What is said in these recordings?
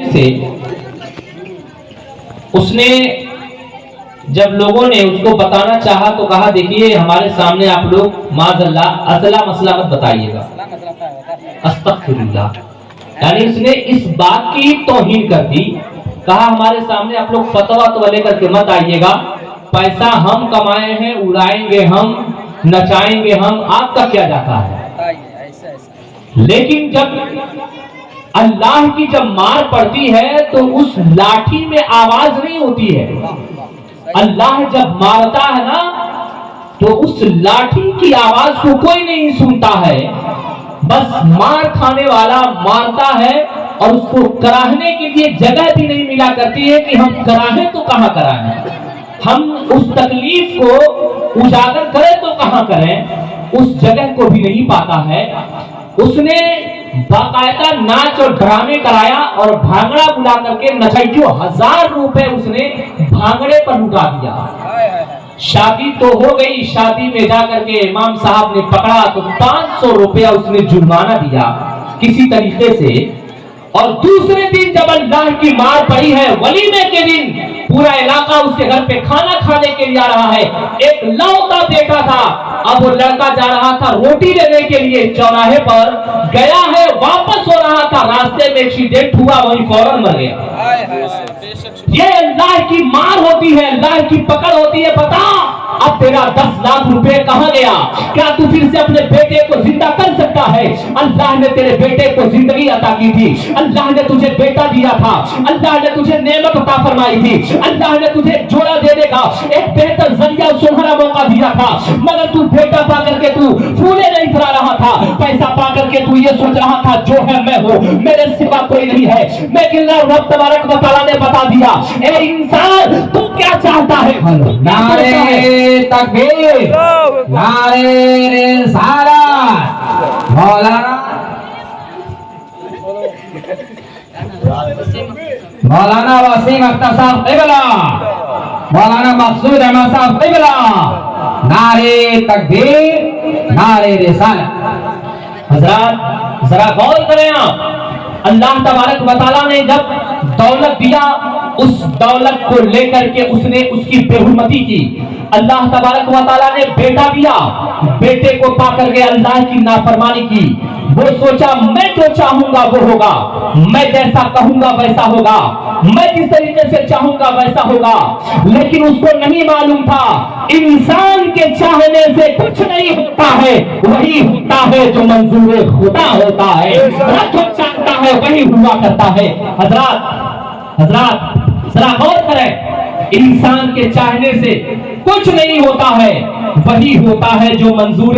से उसने जब लोगों ने उसको बताना चाहा तो कहा, देखिए हमारे सामने आप लोग माज़अल्लाह असला मसला मत बताइएगा, अस्तग़फिरुल्लाह। यानी उसने इस बात की तौहीन कर दी। कहा हमारे सामने आप लोग फतवा तो लेकर के मत आइएगा, पैसा हम कमाए हैं, उड़ाएंगे हम, नचाएंगे हम, आपका क्या जाता है। लेकिन जब अल्लाह की जब मार पड़ती है तो उस लाठी में आवाज नहीं होती है। अल्लाह जब मारता है ना तो उस लाठी की आवाज को कोई नहीं सुनता है, बस मार खाने वाला मारता है और उसको कराहने के लिए जगह भी नहीं मिला करती है कि हम कराहें तो कहां कराहें, हम उस तकलीफ को उजागर करें तो कहां करें, उस जगह को भी नहीं पाता है। उसने बाकायदा नाच और ड्रामे कराया और भांगड़ा बुला करके नचाइयों 1000 रुपए उसने भांगड़े पर लुटा दिया। शादी तो हो गई, शादी में जाकर के इमाम साहब ने पकड़ा तो 500 रुपया उसने जुर्माना दिया किसी तरीके से। और दूसरे दिन जब अल्लाह की मार पड़ी है, वलीमे के दिन पूरा इलाका उसके घर पे खाना खाने के लिए आ रहा है। एक लौता बेटा था, अब वो लड़का जा रहा था रोटी लेने के लिए, चौराहे पर गया है, वापस हो रहा था, रास्ते में एक्सीडेंट हुआ, वहीं फौरन मर गया। ये अल्लाह की मार होती है, अल्लाह की पकड़ होती है। बता अब तेरा 10 लाख रुपए कहां गया? क्या तू फिर से अपने बेटे को जिंदा कर सकता है? अल्लाह ने तेरे बेटे को जिंदगी अता की थी, अल्लाह ने तुझे बेटा दिया था, अल्लाह ने तुझे नेमत अता फरमाई थी, अल्लाह ने तुझे जोड़ा देने का एक बेहतर जरिया सुनहरा मौका दिया था, मगर तू बेटा पा करके तू फूले नहीं फरा रहा था, पैसा पा करके तू ये सोच रहा था जो है मैं हूं, मेरे सिवा कोई नहीं है। लेकिन रब तबारक व तआला ने बता दिया, ए इंसान तू क्या चाहता है? नारे तकबीर, नारे रिसालत। मौलाना वसीम अख्तर साहब क़िबला, मौलाना मकसूद अहमद साहब क़िबला। नारे तकबीर, नारे रिसालत। हज़रात जरा गौर करें आप, अल्लाह तबारक व तआला ने जब दौलत दिया, उस दौलत को लेकर के उसने उसकी बेहुरमती की। अल्लाह तबारक व तआला ने बेटा दिया, बेटे को पाकर के अल्लाह की नाफरमानी की। वो सोचा मैं जो चाहूंगा वो होगा, मैं जैसा कहूंगा वैसा होगा, मैं जिस तरीके से चाहूंगा वैसा होगा। लेकिन उसको नहीं मालूम था इंसान के चाहने से कुछ नहीं होता है, वही होता है जो मंजूर खुदा होता है। जो चाहता है वही हुआ करता है। हजरात जरा गौर करें, इंसान के चाहने से कुछ नहीं होता है, वही होता है जो मंजूर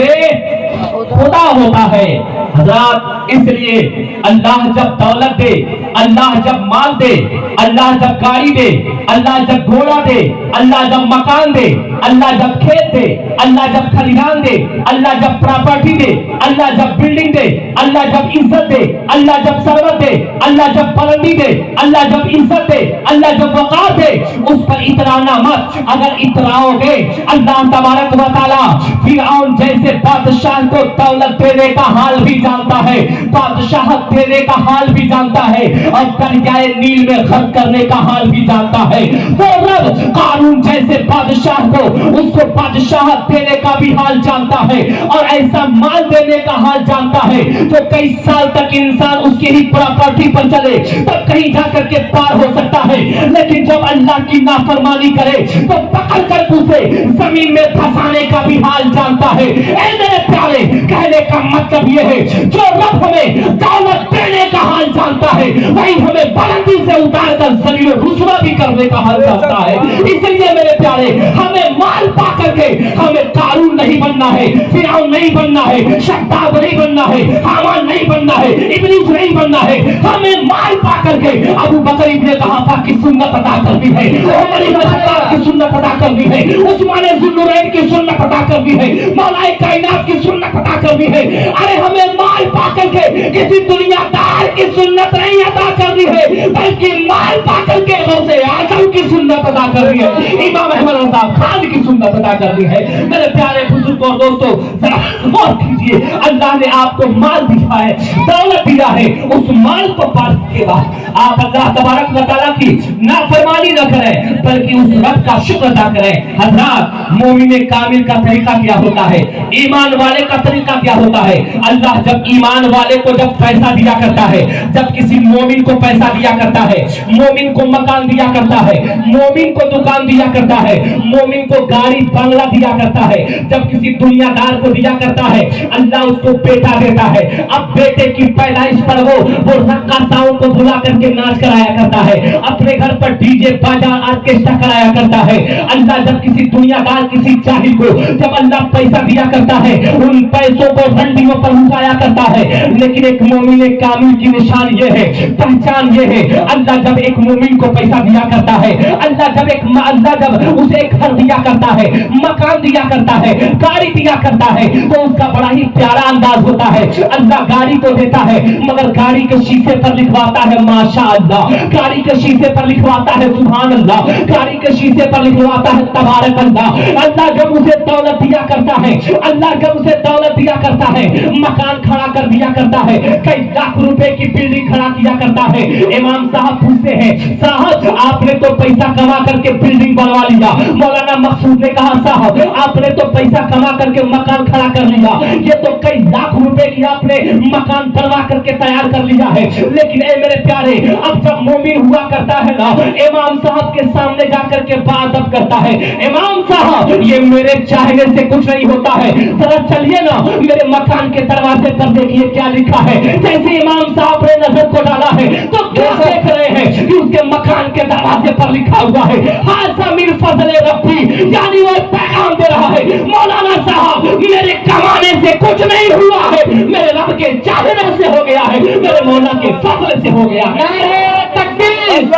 खुदा होता है। हजरात इसलिए अल्लाह जब दौलत दे, अल्लाह जब माल दे, अल्लाह जब गाड़ी दे, अल्लाह जब घोड़ा दे, अल्लाह जब मकान दे, अल्लाह जब खेत दे, अल्लाह जब खलिहान दे, अल्लाह जब प्रॉपर्टी दे, अल्लाह जब बिल्डिंग दे, अल्लाह जब इज्जत दे, अल्लाह जब सरवत दे, अल्लाह जब बुलंदी दे, अल्लाह जब इज्जत दे, अल्लाह जब वक़ार दे, उस पर इतराना मत। अगर इतराओगे अल्लाह तबारक व तआला फिरऔन जैसे बादशाह को दौलत देने का हाल भी जानता है, बादशाहत देने का हाल भी जानता है, और दरियाए नील में खर्च करने का हाल भी जानता है। वो रब कारून जैसे बादशाह को उसको बादशाहत देने का भी हाल जानता है, और ऐसा माल देने का हाल जानता है तो कई साल तक इंसान उसकी ही प्रॉपर्टी पर चले तब कहीं जाकर के पार हो सकता है। लेकिन जब अल्लाह की नाफरमानी करे तो पकड़ कर उसे जमीन में फंसाने का भी हाल जानता है। ऐ मेरे प्यारे, कहने का मतलब यह है जो रब हमें दौलत देने का हाल जानता है वही हमें बुलंदी से उतार कर जमीन रुसवा भी करने का हाल जानता है। इसलिए मेरे प्यारे, हमें माल पा करके हमें कारून नहीं बनना है, फिरौन नहीं बनना है, शद्दाद नहीं बनना है, हामान नहीं बनना है, इब्लीस नहीं बनना है। हमें माल पा करके अबू बकर इब्ने कहाफा की सुन्नत अदा करनी है, उमर इब्ने खत्ताब की सुन्नत अदा करनी है, उस्मान ज़ुन्नुरैन की सुन्नत अदा करनी है, मौलाए कायनात की सुन्नत अदा करनी है। अरे हमें माल पा करके किसी दुनियादार की सुन्नत नहीं अदा करनी है, बल्कि माल पा करके गौसे आज़म की सुन्नत सुन्नत अदा कर दी है, इमाम अहमद रजा खान की सुन्नत अदा कर दी है। मेरे प्यारे बुजुर्ग और दोस्तों, जरा गौर कीजिए, अल्लाह ने आपको माल दिया है, दौलत दिया है, उस माल को पाने के बाद आप अल्लाह तबारक व तआला की नाफरमानी न करें, बल्कि उस रब का शुक्र अदा करें। हजरात, मोमिन कामिल का तरीका क्या होता है, ईमान वाले का तरीका क्या होता है? अल्लाह जब ईमान वाले को जब पैसा दिया करता है, जब किसी मोमिन को पैसा दिया करता है, मोमिन को मकान दिया करता है, मोमिन को दुकान दिया करता है, मोमिन को गाड़ी बंगला दिया करता है, जब किसी दुनियादार को दिया करता है, अल्लाह उसको बेटा देता है। अब बेटे की पैदाइश पर वो रक्कासाओं को बुला करके नाच कराया करता है, अपने घर पर डीजे बाजा ऑर्केस्ट्रा कराया करता है। अल्लाह जब किसी दुनियादार, किसी जाहिल को जब अल्लाह पैसा दिया करता है, उन पैसों को मंडियों पर उठाया करता है। लेकिन एक मोमिन कामिल की निशान ये है, पहचान ये है, अल्लाह जब एक मोमिन को पैसा दिया करता है, अल्लाह जब उसे घर दिया करता है, मकान दिया करता है, गाड़ी दिया करता है, तो उसका बड़ा ही प्यारा अंदाज होता है। अल्लाह गाड़ी तो देता है, मगर गाड़ी के शीशे पर लिखवाता है माशा अल्लाह, गाड़ी के शीशे पर लिखवाता है सुभान अल्लाह, गाड़ी के शीशे पर लिखवाता है तबारक अल्लाह। अल्लाह जब उसे दौलत दिया करता है, अल्लाह जब उसे दौलत दिया करता है, मकान खड़ा कर दिया करता है, कई लाख रुपए की बिल्डिंग खड़ा किया करता है। इमाम साहब पूछते हैं, साहब आपने तो पैसा कमा करके बिल्डिंग बनवा लिया। मौलाना मकसूद ने कहा, साहब आपने तो पैसा कमा करके मकान खड़ा कर लिया, ये तो कई लाख रुपए की आपने मकान बनवा करके तैयार कर लिया है। लेकिन ए मेरे प्यारे, अब जब मोमिन हुआ करता है ना, इमाम साहब के सामने जाकर के बादब करता है, इमाम साहब ये मेरे चाहने से कुछ नहीं होता है, जरा चलिए ना मेरे मकान के दरवाजे पर देखिए क्या लिखा है। जैसे इमाम साहब ने नजर को डाला है, तो क्या देख रहे हैं कि उसके मकान के दरवाजे पर लिखा हुआ है, हाज़ा मिन फज़ले रब्बी, यानी वो पैगाम दे रहा है, मौलाना साहब मेरे कमाने से कुछ नहीं हुआ है, मेरे रब के चाहने से हो गया है, मेरे मौला के फज़ल से हो गया है। नारे तकबीर,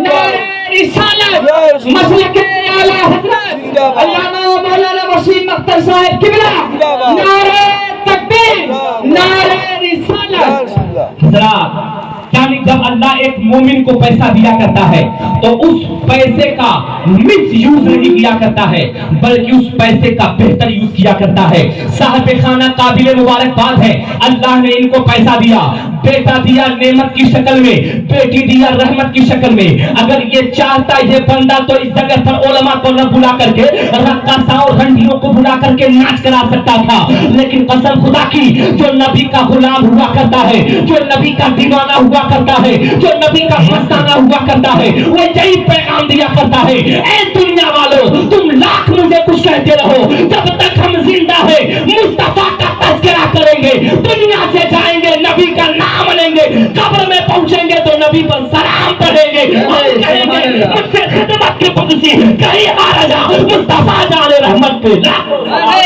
नारे रिसालत, मसलक आला हज़रत अल्लामा मौलाना वसीम अख्तर साहब किबला, नारे तकबीर, नारे रिसालत। हज़रत, यानी जब अल्लाह एक मोमिन को पैसा दिया करता है, तो उस पैसे का मिस यूज नहीं किया करता है, बल्कि उस पैसे का बेहतर यूज किया करता है। साहब खाना काबिल मुबारकबाद है, अल्लाह ने इनको पैसा दिया, बेटा दिया नेमत की शक्ल में, बेटी दिया रहमत की शक्ल में। अगर ये चाहता ये बंदा तो इस जगह पर उलमा को न बुला करके रक्कासाओं और रंडियों को बुला करके नाच करा सकता था, लेकिन कसम खुदा की, जो नबी का गुलाम हुआ करता है, जो नबी का दीवाना हुआ करता है, जो नबी का मस्ताना हुआ करता है, वो यही पैगाम दिया करता है, ऐ दुनिया वालों तुम लाख मुझे कुछ कहते रहो, जब तक हम जिंदा है मुस्तफा का तज़किरा करेंगे, दुनिया से जाएंगे नबी का नाम लेंगे, कब्र में पहुंचेंगे तो नबी पर सलाम पढ़ेंगे और कहेंगे मुझसे खिदमत की कुदसी कहीं हारजा मुस्तफा जाने रहमत पे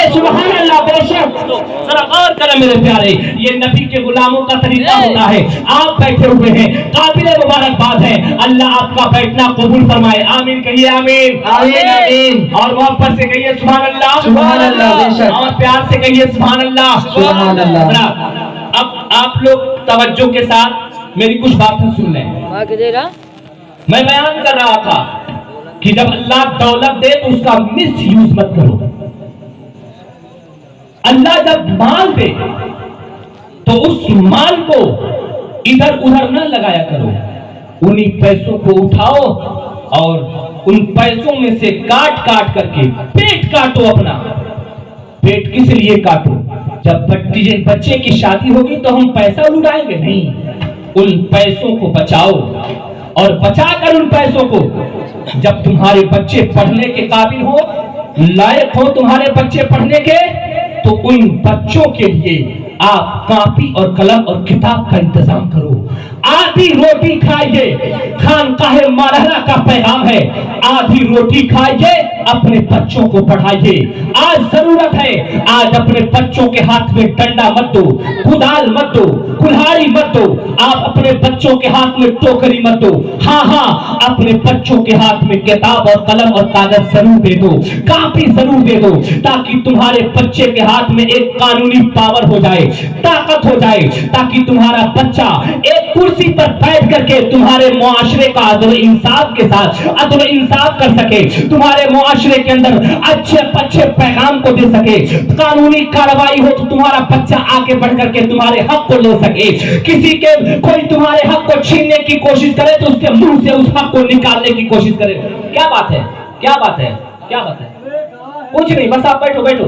सुभान अल्लाह। बेशक जरा गौर करें मेरे प्यारे, ये नबी के गुलामों का तरीका होता है। आप बैठे हुए हैं, काबिल मुबारकबाद है, अल्लाह आपका बैठना कबूल फरमाए, आमीन कहिए, आमीन आमीन आमीन। और मोहब्बत से कहिए सुभान अल्लाह, सुभान अल्लाह, बेशक। और प्यार से कहिए सुभान अल्लाह, सुभान अल्लाह। अब आप लोग तवज्जो के साथ मेरी कुछ बातें सुन लें। मैं बयान कर रहा था कि जब अल्लाह दौलत दे तो उसका मिस यूज मत करो। अल्लाह जब माल दे तो उस माल को इधर उधर न लगाया करो, उन्हीं पैसों को उठाओ और उन पैसों में से काट काट करके पेट काटो अपना। पेट किस लिए काटो? जब बच्चे की शादी होगी तो हम पैसा लुटाएंगे नहीं, उन पैसों को बचाओ और बचाकर उन पैसों को जब तुम्हारे बच्चे पढ़ने के काबिल हो, लायक हो तुम्हारे बच्चे पढ़ने के, तो उन बच्चों के लिए आप कॉपी और कलम और किताब का इंतजाम करो। आधी रोटी खाइए, खानकाहे मरहला का पैगाम है, आधी रोटी खाइए अपने बच्चों को पढ़ाइए। आज जरूरत है, आज अपने बच्चों के हाथ में डंडा मत दो, कुदाल मत दो, कुल्हाड़ी मत दो, आप अपने बच्चों के हाथ में टोकरी मत दो। हाँ हाँ, अपने बच्चों के हाथ में किताब और कलम और कागज जरूर दे दो, कापी जरूर दे दो, ताकि तुम्हारे बच्चे के हाथ में एक कानूनी पावर हो जाए, ताकत हो जाए, ताकि तुम्हारा बच्चा एक कुर्सी पर बैठ करके तुम्हारे मुआशरे का अदल इंसाफ के साथ अदल इंसाफ कर सके, तुम्हारे मुआशरे के अंदर अच्छे अच्छे पैगाम को दे सके। कानूनी कार्रवाई हो तो तुम्हारा बच्चा आगे बढ़ करके तुम्हारे हक को ले सके। किसी के कोई तुम्हारे हक को छीनने की कोशिश करे तो उसके मुंह से उस हक को निकालने की कोशिश करे। क्या बात है, क्या बात है, क्या बात है? कुछ नहीं, बस आप बैठो बैठो,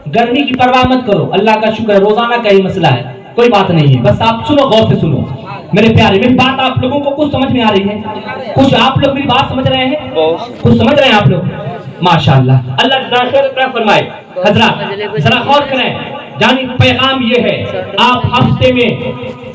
गर्मी की परवाह मत करो। अल्लाह का शुक्र है, रोजाना का ही मसला है, कोई बात नहीं है। बस आप सुनो, गौर से सुनो मेरे प्यारे। मेरी बात आप लोगों को कुछ समझ में आ रही है? कुछ आप लोग मेरी बात समझ रहे हैं? कुछ समझ रहे हैं आप लोग? माशाअल्लाह, अल्लाह फरमाए। हजरत जरा गौर करें, यानी पैगाम ये है, आप हफ्ते में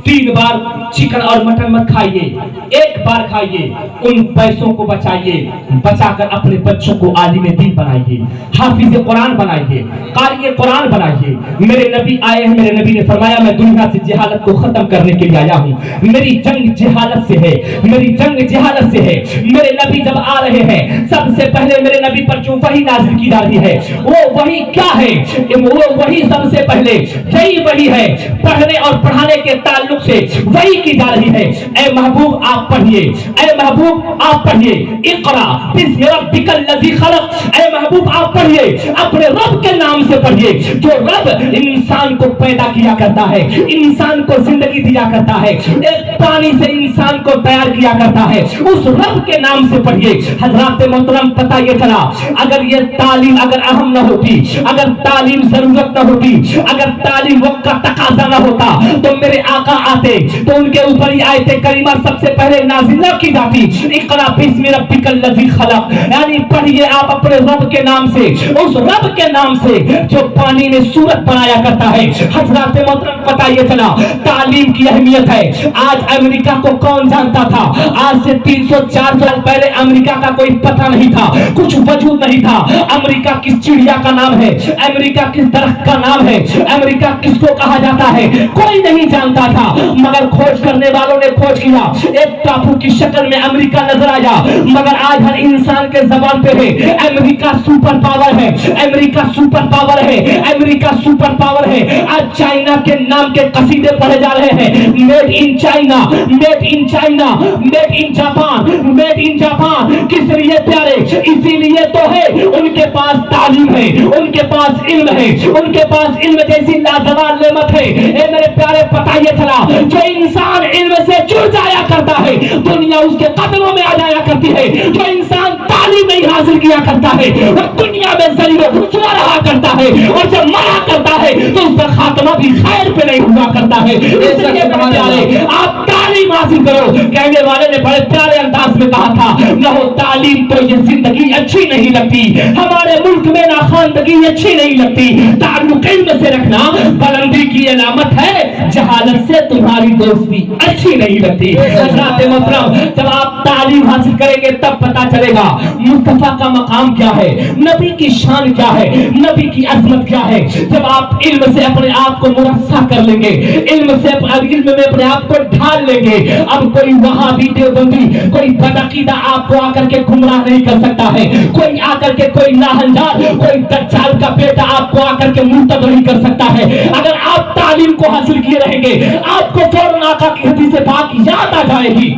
3 बार चिकन और मटन मत खाइए, एक बार खाइए। उन पैसों को बचाइए, बचाकर अपने बच्चों को आलिम दीन बनाइए, हाफिज कुरान बनाइए, कारी कुरान बनाइए। मेरे नबी आए हैं, मेरे नबी ने फरमाया मैं दुनिया से जहालत को खत्म करने के लिए आया हूँ। मेरी जंग जहालत से है, मेरी जंग जहालत से है। मेरे नबी जब आ रहे हैं, सबसे पहले मेरे नबी पर जो वही नाज़िल की जा रही है, वो वही क्या है? वो वही सबसे पहले यही वही है, पढ़ने और पढ़ाने के ताल्लुक से वही की जा रही है। ऐ महबूब आप पढ़िए, ऐ महबूब आप पढ़िए, इक़रा बिस्मि रब्बिकल लज़ी खलक़। ऐ महबूब आप पढ़िए, अपने रब के नाम से पढ़िए, जो रब इंसान को पैदा किया करता है, इंसान को जिंदगी दिया करता है, एक पानी से इंसान को तैयार किया करता है, उस रब के नाम से पढ़िए। हज़रात मोहतरम, पता ये चला, अगर ये तालीम अगर अहम न होती, अगर तालीम जरूरत न होती, अगर तालीम वक्त का तकाजा न होता, तो मेरे आका आते तो उनके ऊपर ही आयते करीमा सबसे पहले नाज़िल न की जाती। इक़रा बिस्मि रब्बिकल लज़ी खलक़, यानी पढ़िए आप अपने रब के नाम से, उस रब के नाम से जो पानी में सूरत बनाया करता है। हज़रात मोहतरम, पता ये चला तालीम की अहमियत है। आज अमेरिका को कौन जानता था? आज से 300-400 साल पहले अमेरिका का कोई पता नहीं था, कुछ वजूद नहीं था। अमेरिका किस चिड़िया का नाम है, अमेरिका किस दरख्त का नाम है, अमेरिका किसको कहा जाता है, कोई नहीं जानता था। मगर खोज करने वालों ने खोज किया, एक टापू की शक्ल में अमेरिका नजर आया। मगर आज हर इंसान के जबान पे है अमेरिका सुपर पावर है, अमेरिका सुपर पावर है, अमेरिका सुपर पावर है। आज चाइना के नाम के कसीदे पढ़े जा रहे हैं, made in China, made in China, made in Japan, made in Japan. किस लिए प्यारे? इसीलिए तो है उनके पास तालीम है, उनके पास इल्म है, उनके पास इल्म जैसी लाजवाब नेमत है। ए मेरे प्यारे, पता ये चला, जो इंसान इल्म से जुड़ जाया करता है, दुनिया उसके कदमों में आ जाया करती है। जो इंसान तालीम नहीं हासिल किया करता है, वो दुनिया में जलील व रुसवा रहा करता है, और जब मरा करता है तो उसका खात्मा भी खैर पे नहीं हुआ करता है। इसलिए प्यारे, आप तालीम हासिल करो। कहने वाले ने बड़े प्यारे अंदाज में कहा था, न हो तालीम तो ये जिंदगी अच्छी नहीं लगती, हमारे मुल्क में ना खानदगी अच्छी नहीं लगती। ताल्लुक इल्म से रखना बुलंदी की अलामत है, जहालत से तुम्हारी दोस्ती अच्छी नहीं लगती। हज़रात मोहतरम, जब आप तालीम हासिल करेंगे तब पता चलेगा मुस्तफा का मकाम क्या है, नबी की शान क्या है, नबी की अजमत क्या है। जब आप इल्म से अपने आप को मुरस्सा कर लेंगे, इल्म से इल्म में अपने आप को ढाल लेंगे, अब कोई वहाबी देवबंदी, कोई बदअकीदा आपको आकर के गुमराह नहीं कर सकता है। कोई आकर के, कोई नाहंजार, कोई दज्जाल का बेटा आपको आकर के मुर्तद नहीं कर सकता है। अगर आप तालीम को हासिल किए रहेंगे, आपको फौरन आका की हदीस पाक याद आ जाएगी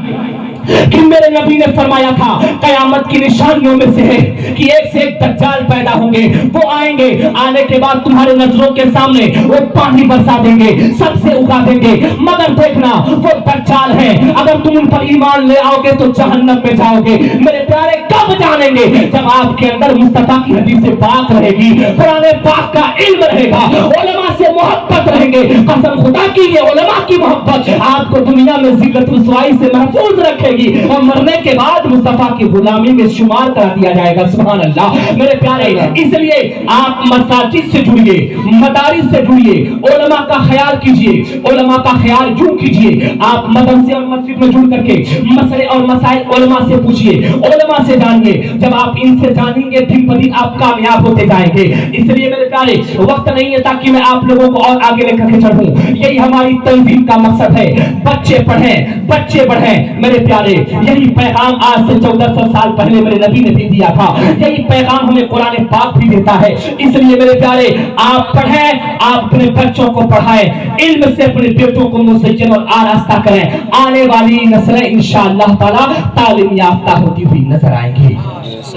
कि मेरे नबी ने फरमाया था, कयामत की निशानियों में से है कि एक से एक दज्जाल पैदा होंगे। वो आएंगे, आने के बाद तुम्हारे नजरों के सामने वो पानी बरसा देंगे, सबसे उगा देंगे। मगर देखना, वो दज्जाल है, अगर तुम उन पर ईमान ले आओगे तो जहन्नम में जाओगे। मेरे प्यारे, कब जानेंगे? जब आपके अंदर मुस्तफा की हदीस पाक रहेगी, कुरान पाक का इल्म रहेगा, उलमा से मोहब्बत रहेंगे। कसम खुदा की ये उलमा की मोहब्बत आपको दुनिया में जिल्लत रुसवाई से महफूज रखेगी और मरने के बाद मुस्तफा की गुलामी में शुमार करा दिया जाएगा। सुभान अल्लाह मेरे प्यारे, इसलिए आप मसाजिद से जुड़िए, मदारिस से जुड़िए, उलमा का ख्याल कीजिए। उलमा का ख्याल यूं कीजिए, आप मदरसे और मस्जिद में जुड़ करके मसले और मसाइल उलमा से पूछिए, उलमा से जानिए। जब आप इनसे जानेंगे दिन ब दिन आप कामयाब होते जाएंगे। इसलिए मेरे प्यारे, वक्त नहीं है ताकि मैं आप लोगों को और आगे लेकर के चढ़ूं। यही हमारी तंजीम का मकसद है। बच्चे पढ़ें, बच्चे बढ़ें। मेरे प्यारे, यही पैगाम आज से 1400 साल पहले मेरे नबी ने भी दिया था। यही पैगाम हमें कुरान पाक भी देता है। इसलिए मेरे प्यारे, आप पढ़ें, आप अपने बच्चों को पढ़ाएं, इल्म से अपने बेटों को मुज़य्यन और आरास्ता करें। आने वाली नस्लें इंशाअल्लाह ताला तालीम याफ्ता होती हुई नजर आएंगी।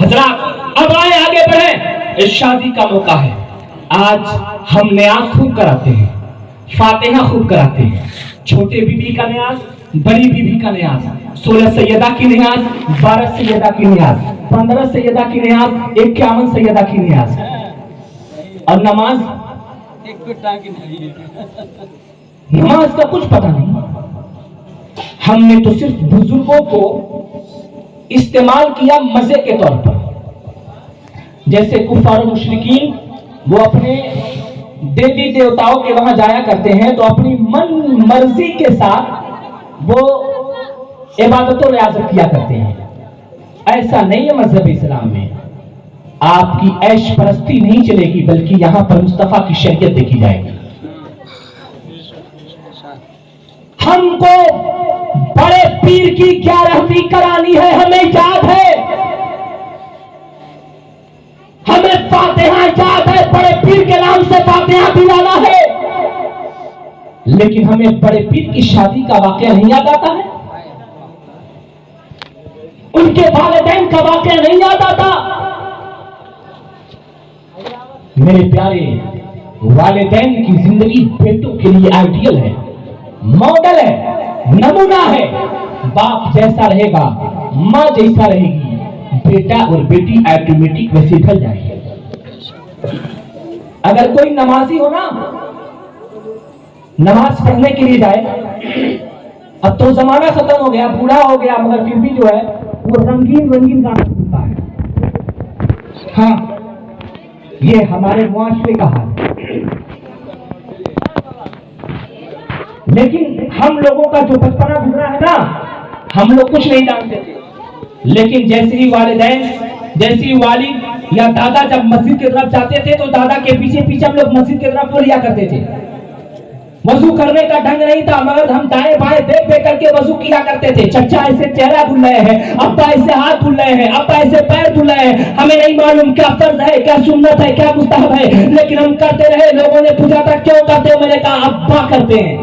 हज़रात अब आए, आगे बढ़ें। शादी का मौका है। आज हम न्याज खूब कराते हैं, फातिहा खूब कराते हैं। छोटे बीबी का न्याज, बड़ी बीबी का न्याज, 16 सैयदा की न्याज, 12 सैयदा की न्याज, 15 सैयदा की न्याज, 51 सैयदा की न्याज। और नमाज, नमाज का कुछ पता नहीं। हमने तो सिर्फ बुजुर्गों को इस्तेमाल किया मजे के तौर पर। जैसे कुफार मुशरिकीन वो अपने देवी देवताओं के वहां जाया करते हैं तो अपनी मन मर्जी के साथ वो इबादत और रियाजत किया करते हैं। ऐसा नहीं है मजहब इस्लाम में। आपकी ऐश परस्ती नहीं चलेगी, बल्कि यहां पर मुस्तफा की शरीयत देखी जाएगी। हमको बड़े पीर की 11वीं करानी है, हमें याद है। हमें फातिहा याद है, बड़े पीर के नाम से फातिहा दिलाना है। लेकिन हमें बड़े पीर की शादी का वाकया नहीं याद आता है, उनके वालिदैन का वाकया नहीं याद आता। मेरे प्यारे, वालिदैन की जिंदगी बेटों के लिए आइडियल है, मॉडल है, नमूना है। बाप जैसा रहेगा, माँ जैसा रहेगी, बेटा और बेटी ऑटोमेटिक वैसे ढल जाएंगे। अगर कोई नमाजी हो ना, नमाज पढ़ने के लिए जाए, अब तो जमाना खत्म हो गया, बूढ़ा हो गया, मगर फिर भी जो है वो रंगीन रंगीन गाना सुनता है। हाँ, ये हमारे मुआशरे का हाल है। लेकिन हम लोगों का जो बचपना गुजरा है ना, हम लोग कुछ नहीं जानते थे। लेकिन जैसे ही वालिदैन, जैसे ही वालिद या दादा जब मस्जिद की तरफ जाते थे तो दादा के पीछे पीछे हम लोग मस्जिद की तरफ लिया करते थे। वजू करने का ढंग नहीं था, मगर हम दाएं बाएं देख देख करके वजू किया करते थे। चचा ऐसे चेहरा धुल रहे हैं, अब्बा ऐसे हाथ धुल रहे हैं, अब्बा ऐसे पैर धुल रहे हैं। हमें नहीं मालूम क्या फर्ज है, क्या सुन्नत है, क्या मुस्तहब है, लेकिन हम करते रहे। लोगों ने पूछा था क्यों करते हो, मैंने कहा अब्बा करते हैं।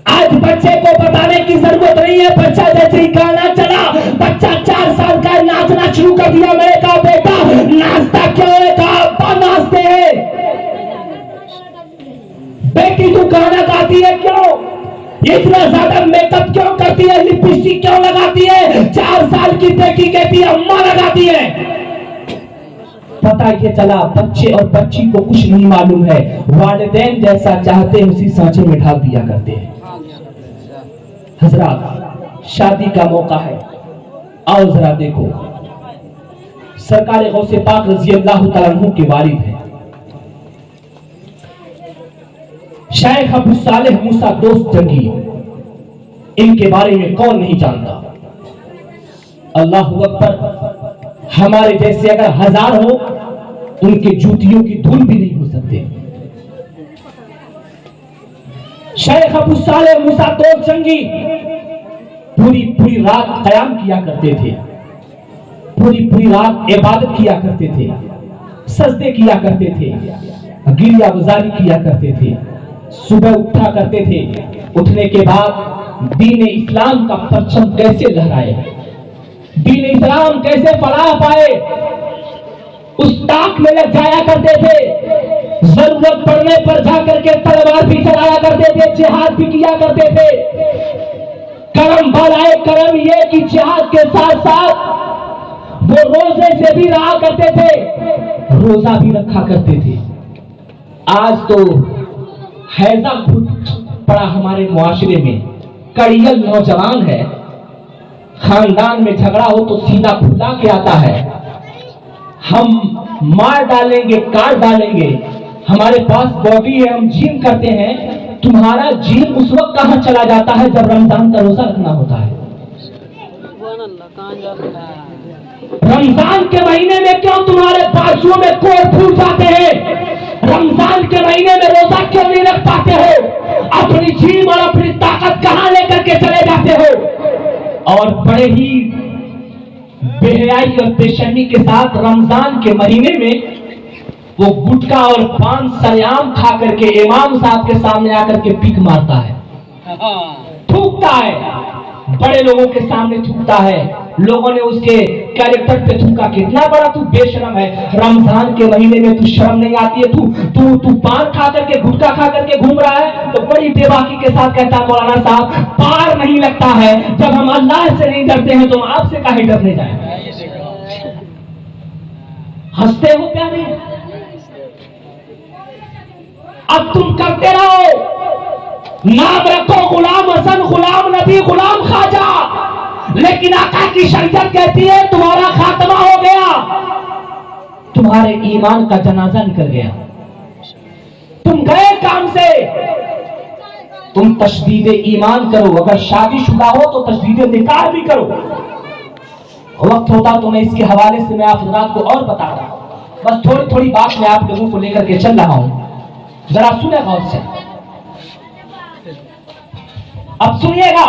आज बच्चे को बताने की जरूरत नहीं है। बच्चा जैसे ही गाना चला, बच्चा 4 साल का नाचना शुरू कर दिया। मैंने कहा बेटा नाचता क्यों है, कहा अब्बा नाचते हैं। बेटी तू गाना गाती है क्यों, इतना ज्यादा मेकअप क्यों करती है, लिपस्टिक क्यों लगाती है। 4 साल की बेटी कहती है अम्मा लगाती है। पता ये चला बच्चे और बच्ची को कुछ नहीं मालूम है। वालिदैन जैसा चाहते हैं उसी सांचे में ढाल दिया करते हैं। हजरात, शादी का मौका है, आओ जरा देखो। सरकार गौसे पाक रज़ी अल्लाह तआला अन्हु के वालिद हैं शेख अबू सालेह मूसा दोस्त जंगी। इनके बारे में कौन नहीं जानता। अल्लाह अकबर, हमारे जैसे अगर 1000 हो, उनके जूतियों की धूल भी नहीं हो सकते। शेख अबू सालेह मूसा दोस्त जंगी पूरी रात क़याम किया करते थे, पूरी रात इबादत किया करते थे, सजदे किया करते थे, गिरिया गुजारी किया करते थे, सुबह उठा करते थे। उठने के बाद दीन इस्लाम का परचम कैसे लहराए, दीन इस्लाम कैसे फलाह पाए, उस ताक में लग जाया करते थे। जरूरत पड़ने पर जाकर के तलवार भी चलाया करते थे, जिहाद भी किया करते थे। करम भलाए करम ये कि जिहाद के साथ साथ वो रोजे से भी रहा करते थे, रोजा भी रखा करते थे। आज तो हैजा घुट पड़ा हमारे मुआशरे में। कड़ियल नौजवान है, खानदान में झगड़ा हो तो सीधा खुला के आता है, हम मार डालेंगे, काट डालेंगे, हमारे पास बॉडी है, हम जिम करते हैं। तुम्हारा जिम उस वक्त कहां चला जाता है जब रमजान का रोजा रखना होता है। रमजान के महीने में क्यों तुम्हारे बाजुओं में कोर फूट जाते हैं? रमजान के महीने में रोजा क्यों नहीं रख पाते हो? अपनी जिम और अपनी ताकत कहां लेकर के चले जाते हो? और बड़े ही बेहयाई और बेशर्मी के साथ रमजान के महीने में वो गुटखा और पान सरेआम खा करके इमाम साहब के सामने आकर के पीक मारता है, थूकता है, बड़े लोगों के सामने थूकता है। लोगों ने उसके कैरेक्टर पे थूका, कितना बड़ा तू बेशरम है, रमजान के महीने में तू शर्म नहीं आती है, तू पान खा करके, गुटखा खा करके घूम रहा है। तो बड़ी बेबाकी के साथ कहता है मौलाना साहब, पार नहीं लगता है, जब हम अल्लाह से नहीं डरते हैं तो हम आपसे काहे डरने जाएं? हंसते हो प्यारे, अब तुम करते रहो, नाम रखो गुलाम हसन, गुलाम नबी, गुलाम खाजा, लेकिन आका की शरीयत कहती है तुम्हारा खात्मा हो गया, तुम्हारे ईमान का जनाजा निकल गया, तुम गए काम से। तुम तशदीद ईमान करो, अगर शादीशुदा हो तो तशदीद निकाह भी करो। वक्त होता तो मैं इसके हवाले से मैं आप हज़रात को और बताता, बस थोड़ी थोड़ी बात मैं आप लोगों को लेकर के चल रहा हूं, जरा सुने गौर से। अब सुनिएगा,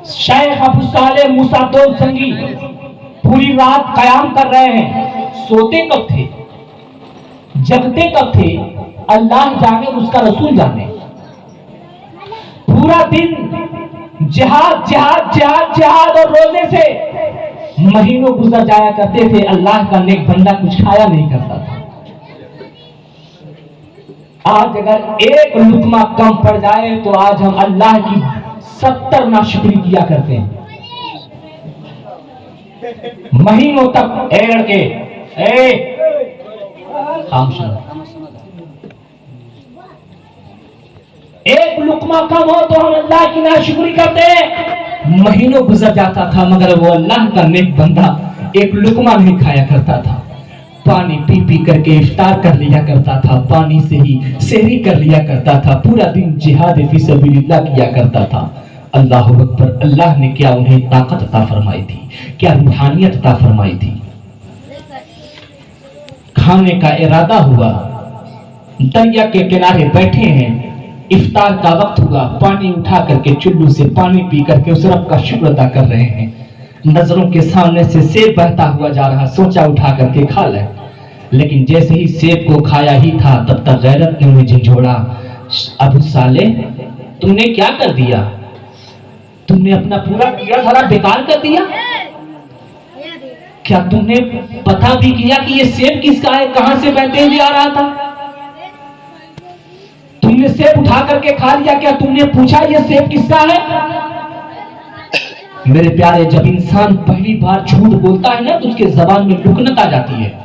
शेख अबू सालेह मूसा दोस्तंगी पूरी रात कयाम कर रहे हैं। सोते कब थे, जगते कब थे, अल्लाह जाने, उसका रसूल जाने। पूरा दिन जिहाद जिहाद जिहाद जिहाद और रोजे से महीनों गुजर जाया करते थे, अल्लाह का नेक बंदा कुछ खाया नहीं करता था। आज अगर एक लुकमा कम पड़ जाए तो आज हम अल्लाह की 70 नाशुक्री किया करते हैं। महीनों तक एड़ के एक लुकमा कम हो तो हम अल्लाह की नाशुक्री करते हैं। महीनों गुजर जाता था मगर वो अल्लाह का नेक बंदा एक लुकमा नहीं खाया करता था, पानी पी पी करके इफ्तार कर लिया करता था, पानी से ही सहरी कर लिया करता था, पूरा दिन जिहाद फी सबीलिल्लाह किया करता था। अल्लाहु अकबर, अल्लाह ने क्या उन्हें ताकत अता फरमाई थी, क्या रूहानियत अता फरमाई थी। खाने का इरादा हुआ, दरिया के किनारे बैठे हैं, इफ्तार का वक्त हुआ, पानी उठा करके चुल्लू से पानी पी करके उस रब का शुक्र अदा कर रहे हैं। नजरों के सामने से सेब बहता हुआ जा रहा, सोचा उठा करके खा ले, लेकिन जैसे ही सेब को खाया ही था तब तक गैरत ने उन्हें झंझोड़ा, अबू सालेह तुमने क्या कर दिया, तुमने अपना पूरा किया सारा बेकार कर दिया। क्या तुमने पता भी किया कि ये सेब किसका है, कहां से बहते हुए आ रहा था? तुमने सेब उठा करके खा लिया, क्या तुमने पूछा ये सेब किसका है? मेरे प्यारे, जब इंसान पहली बार झूठ बोलता है ना तो उसके जबान में लुकनत आ जाती है।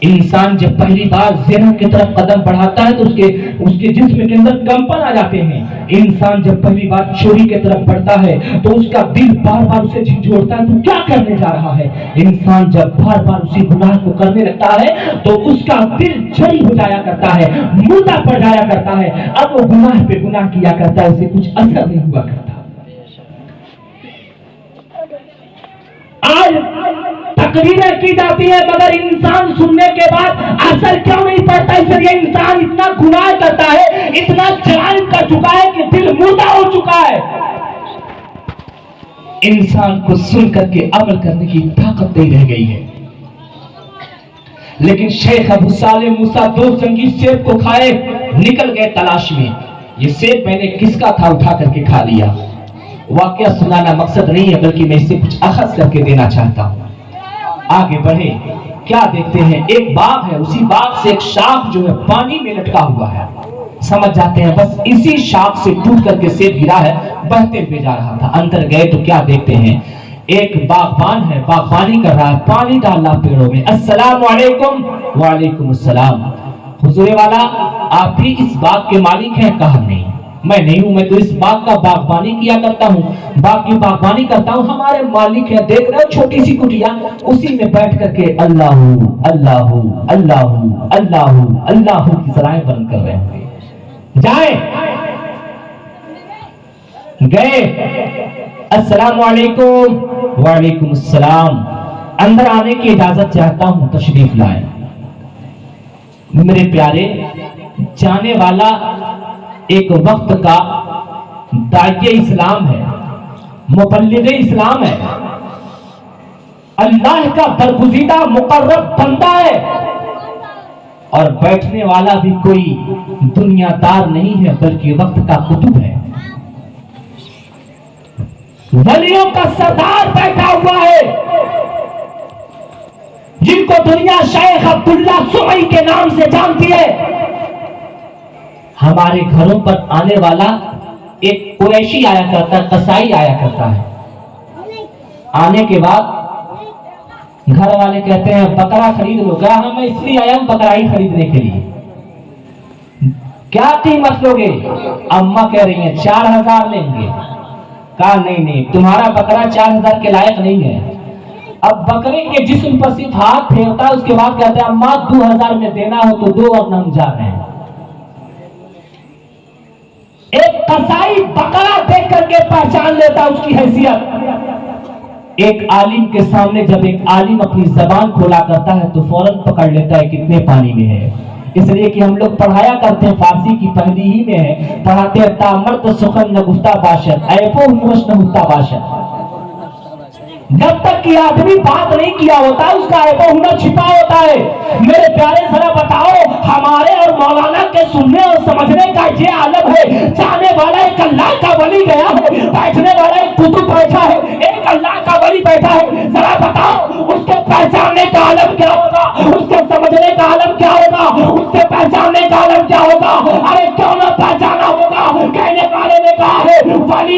इंसान जब पहली बार ज़िना की तरफ कदम बढ़ाता है तो उसके जिस्म के अंदर कंपन आ जाते हैं। इंसान जब पहली बार चोरी की तरफ बढ़ता है तो उसका दिल बार बार उसे झिझोड़ता है, तू क्या करने जा रहा है। इंसान जब बार बार उसी गुनाह को करने लगता है तो उसका दिल जरी हो जाया करता है, मुर्दा पड़ जाया करता है। अब वो गुनाह पे गुनाह किया करता है, उसे कुछ असर नहीं हुआ करता। आज तकरीरें की जाती है मगर इंसान सुनने के बाद असर क्यों नहीं पड़ता? इसलिए इंसान इतना गुनाह करता है, इतना जराइम कर चुका है कि दिल मुर्दा हो चुका है। इंसान को सुन करके अमल करने की ताकत नहीं रह गई है। लेकिन शेख अबू सालेह मूसा दोस्तंगी सेब को खाए निकल गए तलाश में। ये सेब मैंने किसका था, उठा करके खा लिया। वाकया सुनाना मकसद नहीं है, बल्कि मैं इसे कुछ अखज़ करके देना चाहता हूं। आगे बढ़े, क्या देखते हैं, एक बाग है, उसी बाग से एक शाख जो है पानी में लटका हुआ है। समझ जाते हैं बस इसी शाख से टूट करके सेब गिरा है, बहते हुए जा रहा था। अंदर गए तो क्या देखते हैं, एक बागबान है, बागबानी कर रहा है, पानी डाल रहा पेड़ों में। अस्सलाम वालेकुम। वालेकुम अस्सलाम। हुजूर वाला आप भी इस बाग के मालिक हैं? कहा नहीं, मैं नहीं हूं, मैं तो इस बाग का बागबानी किया करता हूं, बाग की बागबानी करता हूं। हमारे मालिक है, देख रहे हो छोटी सी कुटिया, उसी में बैठ करके अल्लाह अल्लाह अल्लाह अल्लाह अल्लाह की सराहें बंद कर रहे होंगे। जाए गए, अस्सलामु अलैकुम, वालेकुम अस्सलाम, अंदर आने की इजाजत चाहता हूं, तशरीफ लाए। मेरे प्यारे, जाने वाला एक वक्त का दाइये इस्लाम है, मुबल्लिगे इस्लाम है, अल्लाह का बरगुज़ीदा मुकर्रब बंदा है, और बैठने वाला भी कोई दुनियादार नहीं है बल्कि वक्त का कुतुब है। वलियों का सरदार बैठा हुआ है, जिनको दुनिया शेख अब्दुल्ला सुमई के नाम से जानती है। हमारे घरों पर आने वाला एक कुरैशी आया करता है, कसाई आया करता है। आने के बाद घर वाले कहते हैं बकरा खरीद लो। क्या? हाँ, मैं इसलिए आया हूं बकरा ही खरीदने के लिए। क्या कीमत लोगे? अम्मा कह रही है 4000 लेंगे। कहा नहीं नहीं, तुम्हारा बकरा 4000 के लायक नहीं है। अब बकरे के जिस्म पर सिर्फ हाथ फेरता है, उसके बाद कहते हैं अम्मा 2000 में देना हो तो दो, वरना हम जा रहे हैं। एक कसाई बकरा देख करके पहचान लेता उसकी हैसियत। एक आलिम के सामने जब एक आलिम अपनी जबान खोला करता है तो फौरन पकड़ लेता है कितने पानी में है। इसलिए कि हम लोग पढ़ाया करते हैं, फारसी की पहली ही में है, पढ़ाते हैं तामर्द सुखन न गुफ्ता बाशत ऐपो हुमरश न गुफ्ता बाशत। जब तक कि आदमी बात नहीं किया होता उसका ऐपो हुनर छिपा होता है। मेरे प्यारे जरा बताओ, हमारे और मौलाना के सुनने और समझने का ये आलम है। जाने वाला एक अल्लाह का वली गया है, बैठने वाला एक कुतुब बैठा है, एक अल्लाह का वली बैठा है। जरा बताओ उसके पहचानने का आलम क्या होगा, उसके समझने का आलम क्या होगा, उसके पहचानने का आलम क्या होगा? अरे क्यों ना पहचाना होगा? कहने वाले ने कहा है वली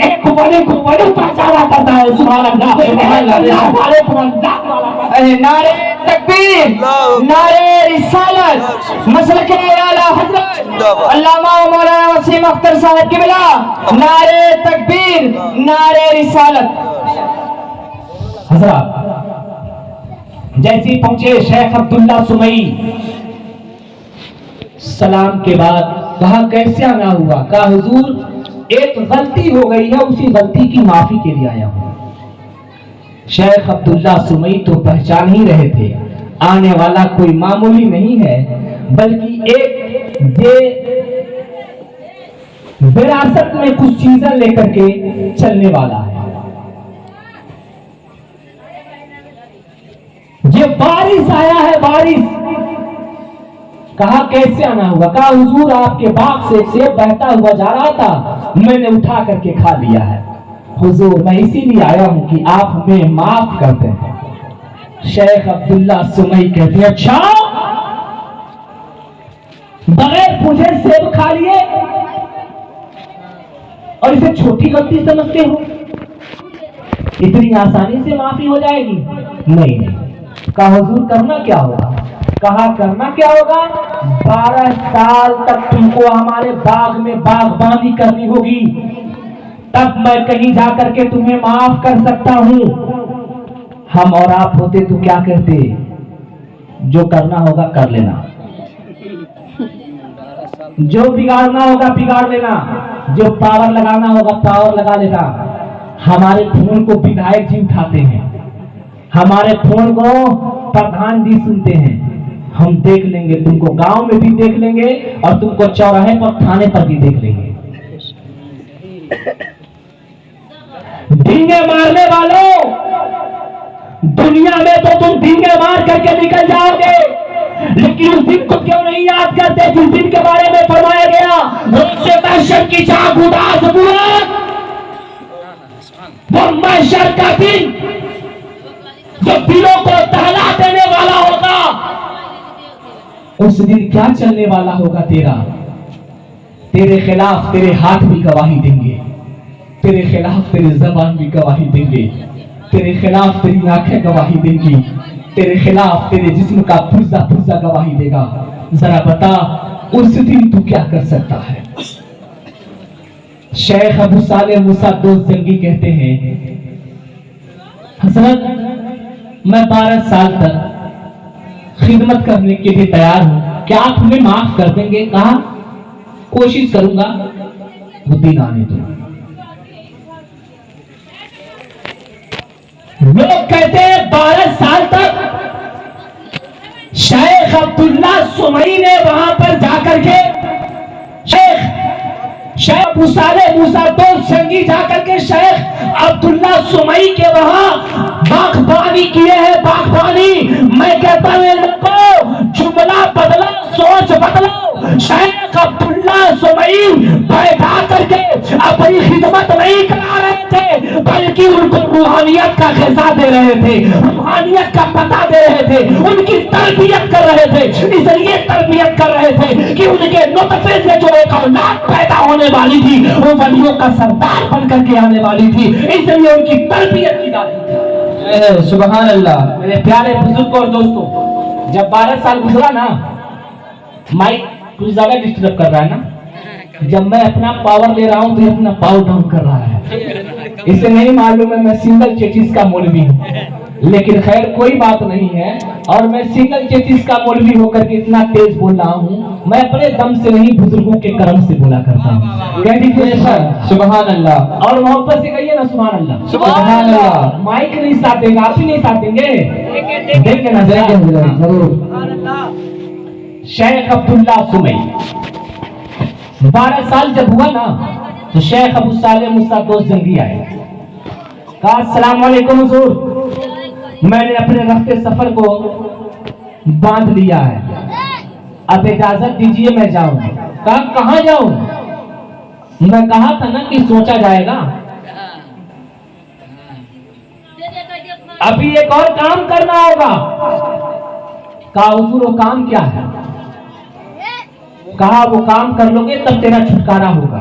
एक वली को वली पहचाना करता है। सुभान अल्लाह, नारे तकबीर, नारे रिसालत, मसलके आला हज़रत अल्लामा मौलाना वसीम अख्तर साहब की बिला, नारे तकबीर, नारे रिसालत। हज़रत जैसे पहुंचे शेख अब्दुल्ला सुमई, सलाम के बाद कहा कैसे आना हुआ? कहा हुजूर एक गलती हो गई है, उसी गलती की माफी के लिए आया हूं। शेख अब्दुल्ला सुमई तो पहचान ही रहे थे, आने वाला कोई मामूली नहीं है बल्कि एक विरासत में कुछ चीजें लेकर के चलने वाला है। ये बारिश आया है, बारिश। कहा कैसे आना हुआ? कहा हुजूर आपके बाग से सेब बहता हुआ जा रहा था, मैंने उठा करके खा लिया है। हुजूर मैं इसीलिए आया हूं कि आप हमें माफ कर दें। शेख अब्दुल्ला सुमई कहते हैं अच्छा, बगैर पूछे सेब खा लिए और इसे छोटी गलती समझते हो? इतनी आसानी से माफी हो जाएगी? नहीं नहीं। कहा हुजूर करना क्या होगा? कहा करना क्या होगा? 12 साल तक तुमको हमारे बाग में बागबानी करनी होगी, तब मैं कहीं जाकर के तुम्हें माफ कर सकता हूं। हम और आप होते तो क्या कहते? जो करना होगा कर लेना, जो बिगाड़ना होगा बिगाड़ लेना, जो पावर लगाना होगा पावर लगा लेना। हमारे फोन को विधायक जी उठाते हैं, हमारे फोन को प्रधान जी सुनते हैं। हम देख लेंगे, तुमको गांव में भी देख लेंगे और तुमको चौराहे पर थाने पर भी देख लेंगे। डींगे मारने वालों, दुनिया में तो तुम डींगे मार करके निकल जाओगे, लेकिन उस दिन को क्यों नहीं याद करते जिस दिन के बारे में फरमाया गया उससे महशर की चाक उदास हुआ। वो महशर का दिन जो दिलों को दहला देने वाला होगा, उस दिन क्या चलने वाला होगा तेरा? तेरे खिलाफ तेरे हाथ भी गवाही देंगे, तेरे खिलाफ तेरी जबान भी गवाही देंगे, तेरे खिलाफ तेरी आंखें गवाही देंगी, तेरे खिलाफ तेरे जिस्म का पुर्जा पुर्जा गवाही देगा। जरा बता उस दिन तू क्या कर सकता है। शेख अबू साले मूसा दोस्त जंगी कहते हैं, हजरत मैं 12 साल तक खिदमत करने के लिए तैयार हूं, क्या आप हमें माफ कर देंगे? कहा कोशिश करूंगा, वो दिन आने दो। लोग कहते हैं 12 साल तक शेख अब्दुल्ला सुमई ने वहां पर जाकर के शेख अबू साले मूसा दोस्त जंगी जाकर के शेख अब्दुल्ला सुमई के वहां बागबानी किए हैं, बागबानी। मैं कहता हूं लोगों, जुमला बदलो, सोच बदलो। शेख अब्दुल्ला सुमई बैठा करके अपनी खिदमत नहीं करा रहे थे, बल्कि उनको रूहानियत का ग़िज़ा दे रहे थे, रूहानियत का पता दे रहे थे, उनकी तरबियत कर रहे थे। इसलिए तरबियत कर रहे थे कि उनके नुतफे से जो एक औलाद पैदा होने वाली थी वो वलियों का सरदार बन करके आने वाली थी, इसलिए उनकी तरबियत की जा रही थी। सुभान अल्लाह। मेरे प्यारे बुजुर्ग और दोस्तों, जब 12 साल गुजरा ना, माइक कुछ ज्यादा डिस्टर्ब कर रहा है ना, जब मैं अपना पावर ले रहा हूं तो ये अपना पावर डाउन कर रहा है। इसे नहीं मालूम है मैं सिंगल चेचिस का मौलवी हूं, लेकिन खैर कोई बात नहीं है। और मैं सिंगल चेचिस का मौलवी होकर के इतना तेज बोल रहा हूं, मैं अपने दम से नहीं बुजुर्गों के करम से बोला करता हूं। कह दीजिए सर सुभान अल्लाह। और मोहब्बत से कहिए ना सुभान अल्लाह। सुभान अल्लाह। माइक नहीं साथ देगा, आप ही नहीं साथ देंगे, देंगे ना जरूर। शेख अब्दुल्ला सुमई 12 साल जब हुआ ना, तो शेख अबू साले मूसा दोस्त जंगी आए, कहा अस्सलाम वालेकुम हुजूर, मैंने अपने रफ्ते सफर को बांध लिया है, अब इजाजत दीजिए मैं जाऊं। कहा कहां जाऊं? मैं कहा था ना कि सोचा जाएगा, अभी एक और काम करना होगा। कहा हुजूर वो काम क्या है? कहा वो काम कर लोगे तब तेरा छुटकारा होगा।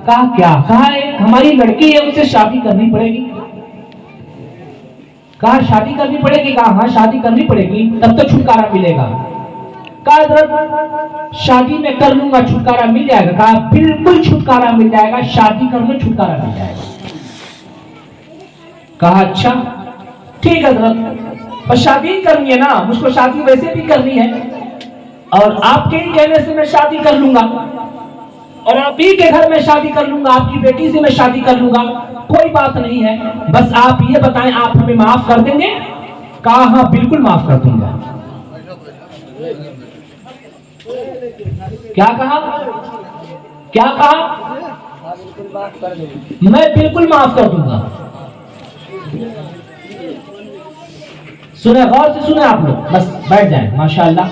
कहा क्या? कहा एक हमारी लड़की है, उससे शादी करनी पड़ेगी। कहा शादी करनी पड़ेगी? कहा हाँ शादी करनी पड़ेगी, तब तो छुटकारा मिलेगा। कहा शादी में कर लूंगा, छुटकारा मिल जाएगा। कहा बिल्कुल छुटकारा मिल जाएगा, शादी कर लो छुटकारा मिल जाएगा। कहा अच्छा ठीक है हजरत, पर शादी करनी है ना, मुझको शादी वैसे भी करनी है और आपके ही कहने से मैं शादी कर लूंगा, और आप ही के घर में शादी कर लूंगा, आपकी बेटी से मैं शादी कर लूंगा, कोई बात नहीं है, बस आप ये बताएं आप हमें माफ कर देंगे? कहा हाँ बिल्कुल माफ कर दूंगा। क्या कहा? क्या कहा? मैं बिल्कुल माफ कर दूंगा। सुने, गौर से सुने आप लोग, बस बैठ जाएं। माशाअल्लाह,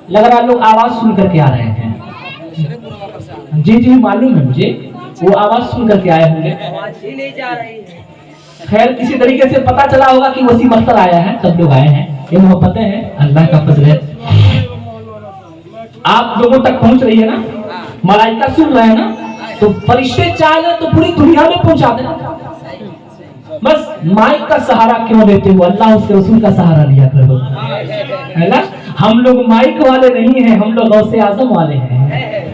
लग रहा है लोग आवाज सुन करके आ रहे हैं। जी जी मालूम है मुझे, वो आवाज सुन करके आए होंगे। खैर किसी तरीके से पता चला होगा कि वसीम अख्तर आया है, सब लोग आए हैं, ये मोहब्बतें हैं, अल्लाह का फजल है। आप लोगों तक पहुंच रही है ना, मलाइका सुन रहे हैं ना, तो फरिश्ते चाहे तो पूरी दुनिया में पहुंचा देना। बस माइक का सहारा क्यों लेते हो, अल्लाह उसके रसूल का सहारा लिया करो, है ना। हम लोग माइक वाले नहीं हैं, हम लोग गौसे आजम वाले हैं।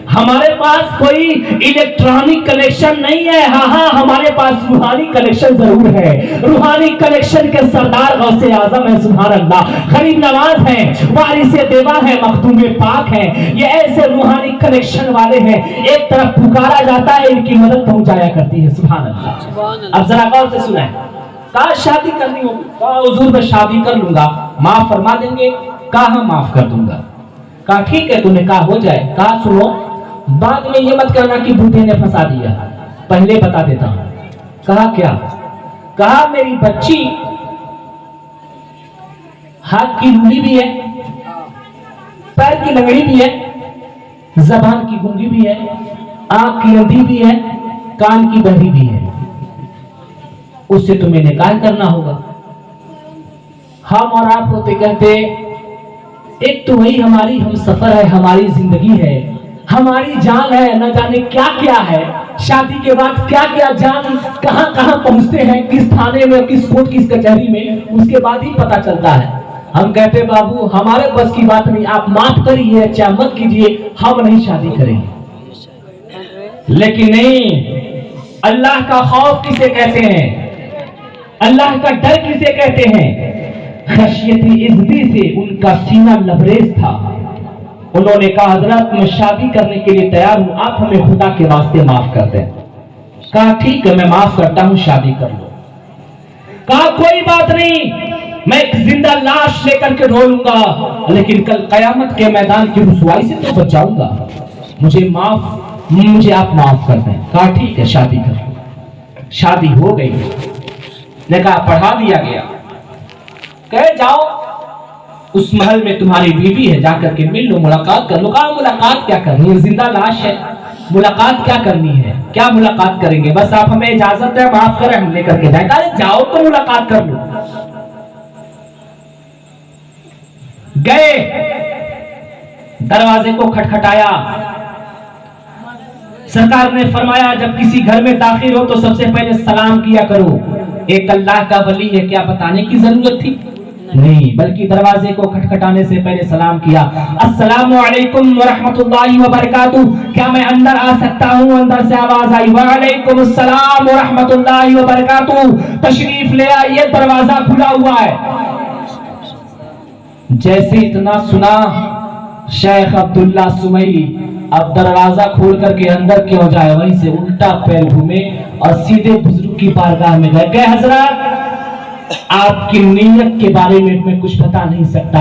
हमारे पास कोई इलेक्ट्रॉनिक कनेक्शन नहीं है, हाँ हाँ हमारे पास रूहानी कनेक्शन जरूर है। रूहानी कनेक्शन के सरदार गौसे आजम है, सुभान अल्लाह, गरीब नवाज है, वारिसे देवा है, मखदूम पाक है। ये ऐसे रूहानी कनेक्शन वाले हैं, एक तरफ पुकारा जाता है, इनकी मदद पहुंच जाया करती है, सुभान अल्लाह। अब जरा गौर से सुना, कहा शादी करनी होगी? कहा हुजूर मैं शादी कर लूंगा, माफ फरमा देंगे? कहा माफ कर दूंगा। कहा ठीक है, तूने कहा हो जाए। कहा सुनो, बाद में ये मत कहना कि बूढ़े ने फंसा दिया, पहले बता देता हूं। कहा क्या? कहा मेरी बच्ची हाथ की लूली भी है, पैर की लंगड़ी भी है, जबान की गूंगी भी है, आंख की अंधी भी है, कान की बहरी भी है, उससे तुम्हें निकाह करना होगा। हम और आप होते कहते एक तो वही हमारी हम सफर है, हमारी जिंदगी है, हमारी जान है, न जाने क्या क्या है, शादी के बाद क्या क्या जान कहां कहां पहुंचते हैं, किस थाने में, किस कोर्ट, किस कचहरी में, उसके बाद ही पता चलता है। हम कहते बाबू हमारे बस की बात नहीं, आप माफ करिए, अच्छा मत कीजिए, हम नहीं शादी करेंगे। लेकिन नहीं, अल्लाह का खौफ किसे कहते हैं, अल्लाह का डर किसे कहते हैं? खशियत इज्जती से उनका सीना लबरेज था। उन्होंने कहा हजरत मैं शादी करने के लिए तैयार हूं, आप हमें खुदा के वास्ते माफ कर दें। कहा ठीक है मैं माफ करता हूं, शादी कर लो। कहा कोई बात नहीं, मैं एक जिंदा लाश लेकर के ढोलूंगा, लेकिन कल कयामत के मैदान की रुसवाई से तो बच जाऊंगा, मुझे आप माफ कर दें। कहा ठीक है शादी कर लो। शादी हो गई, ने कहा पढ़ा दिया गया, कहे जाओ उस महल में तुम्हारी बीवी है, जाकर के मिल लो, मुलाकात कर लो। कहा मुलाकात क्या करनी है, जिंदा लाश है, मुलाकात क्या करनी है, क्या मुलाकात करेंगे, बस आप हमें इजाजत है, माफ करें, हम लेकर के जाएंगे। अरे जाओ तो मुलाकात कर लो। गए, दरवाजे को खटखटाया। सरकार ने फरमाया जब किसी घर में दाखिल हो तो सबसे पहले सलाम किया करो। एक अल्लाह का वली है, क्या बताने की जरूरत थी? नहीं, बल्कि दरवाजे को खटखटाने से पहले सलाम किया, अस्सलामु अलैकुम व रहमतुल्लाहि व बरकातुहू, क्या मैं अंदर आ सकता हूं? अंदर से आवाज आई, वालेकुम अस्सलाम व रहमतुल्लाहि व बरकातुहू, तशरीफ ले आइए, दरवाजा खुला हुआ है। जैसे इतना सुना शेख अब्दुल्ला सुमैली अब दरवाजा खोल करके अंदर क्यों जाए, वहीं से उल्टा पैर घूमे और सीधे बुजुर्ग की बारगाह में गए। हजरत आपकी नीयत के बारे में मैं कुछ बता नहीं सकता,